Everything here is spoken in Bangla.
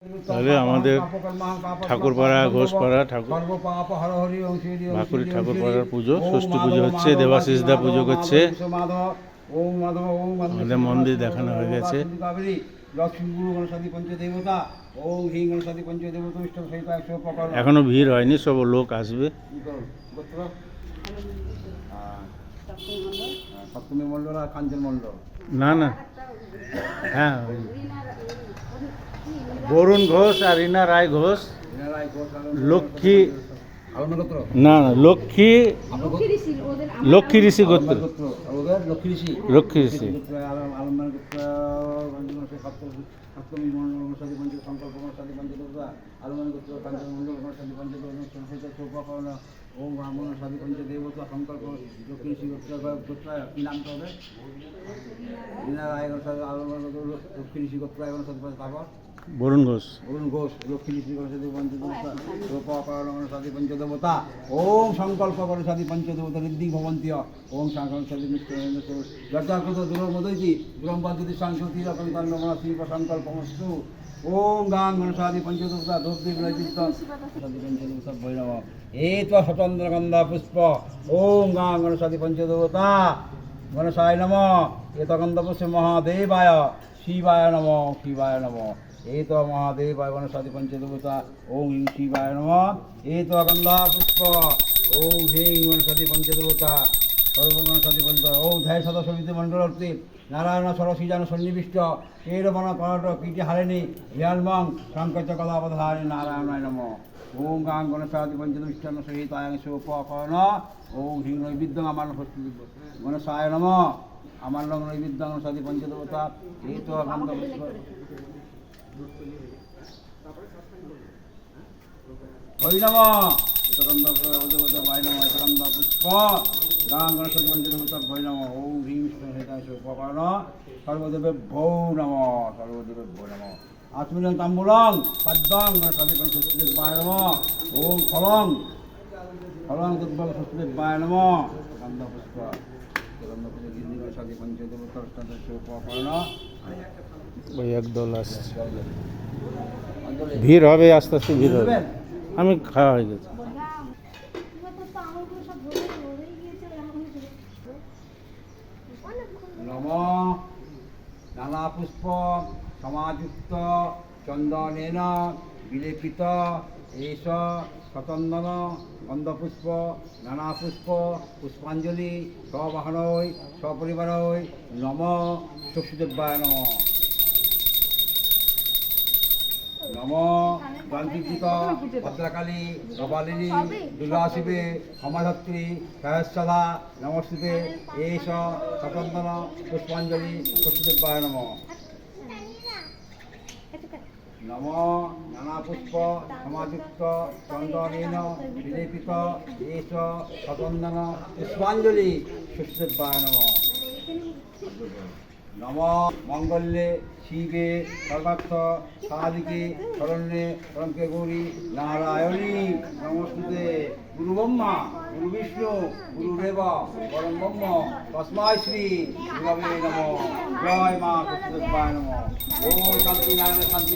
তাহলে আমাদের ঠাকুরপাড়া ঘোষপাড়া ভাকুরি ঠাকুরপাড়ার পুজো ষষ্ঠী পুজো হচ্ছে, দেবাশিস দা পুজো করছে। আমাদের মন্দির দেখানো হয়ে গেছে। এখনো ভিড় হয়নি, সব লোক আসবে। সপ্তমী মণ্ডল আর কাঞ্চন মণ্ডল, না না, হ্যাঁ, বরুণ ঘোষ আর রীনা রায় ঘোষ, লক্ষ্মী না না লক্ষ্মী লক্ষ্মী ঋষি গোত্র, লক্ষ্মী ঋষি। সপ্তমী মণ্ডল গণসাদী পঞ্চ সংকল্প গণসাদী পঞ্চদেবতা আলমান গোত্র কাঞ্চন মণ্ডল গণসাদী পঞ্চদেবতা ওম ব্রাহ্মণ সাদী পঞ্চদেবতা সংকল্প লক্ষ্মী ঋষি গোত্র কী নামটা হবে? রীনা রায় গণসাদী আলমান গোত্র লক্ষ্মী ঋষি গোত্র গণসাদী তারপর বরুণ ঘোষ, লক্ষ্মী ঋষি গণসাদী পঞ্চদেবতা গণসাদী পঞ্চদেবতা ওম সংকল্প গণসাদী পঞ্চদেবতা ঋদ্ধি ভবন্তীয় ওম সংকল্পী যথাকৃত দূরমদৈতি দূরম পদ্ধতি সংস্কৃতি শিল্প সংকল্পমস্তু ওম গাং গণসাদী পঞ্চদেবতা ধূপদীপ পঞ্চদেবতা ভৈরব এত স্বতন্ত্র গন্ধা পুষ্প ওম গাং গণসাদী পঞ্চদেবতা গণসায় নম এত গন্ধ পুষ্প মহাদেবায় শিবায় নম শিবায় নম এত মহাদেবায় গণসাদী পঞ্চদেবতা ওম হিং শিবায় নম এত গন্ধা পুষ্প ওম হিং গণসাদী পঞ্চদেবতা সর্বগণসাদী পঞ্চদেবতা ওম ধ্যায় সদা সমিতি মণ্ডলর্থী নারায়ণ সরসীজান সন্নিবিষ্ট কেরবন কর্ণাটক কীটি হারেনি হিয়ালমং সংকচ কলাপধারী নারায়ণায় নম ওম গাং গণসাদী পঞ্চদমিষ্টান সহিতায় সোপকর্ণ ওম হিং নৈবিদ্যং আমার গণসায় নম আমার লং নৈবিদ্যং গণসাদী পঞ্চদেবতা এই তো গন্ধ পুষ্প হরিনম গন্ধ ভাই নম গন্ধ পুষ্প গাং গণসাদী পঞ্চদেবতা ভৈ নম ওম হ্রিং সহিতায় সোপকর্ণ সর্বদেবে ভৌ নম সর্বদেবে ভৌ নম আত্মীয় তাম্বুলং পদ্মং গণসাদী পঞ্চদেবায় নম ওম ফলং ফলং দুর্বল সস্তুদেবায় নম গন্ধ পুষ্প গন্ধ পুষ্প গিন্নি গণসাদী পঞ্চদেবতার সোপকর্ণ। ওই একদল আসছে, ভিড় হবে, আস্তে আস্তে ভিড় হবে। আমি খাওয়া হয়ে গেছে। নম নানা পুষ্প সমাযুক্ত চন্দনেন বিলেপিত এষ সচন্দন গন্ধপুষ্প নানা পুষ্প পুষ্পাঞ্জলি স্ববাহনৈ সপরিবারৈ নম ষষ্ঠীদেবায় নম নম গান্ধিকৃত ভদ্রকালী কপালিনী দুর্গা শিবে সমাধত্রী সহস্রদা নমস্তুতে এষ সচন্দন পুষ্পাঞ্জলি ষষ্ঠীদেবায় নম নম নানা পুষ্প সমাযুক্ত চন্দনেন বিলেপিত এষ সচন্দন পুষ্পাঞ্জলি ষষ্ঠীদেবায় নম নম মঙ্গলে শিবে সর্বার্থ সাধিকে শরণ্যে শরণকে গৌরী নারায়ণী নমস্তুতে গুরু ব্রহ্মা গুরু বিষ্ণু গুরুদেব পরম ব্রহ্ম তস্মাই শ্রী গুরবে নমঃ। জয় মা ষষ্ঠীদেবায় নমঃ। ওম শান্তি নারায়ণ শান্তি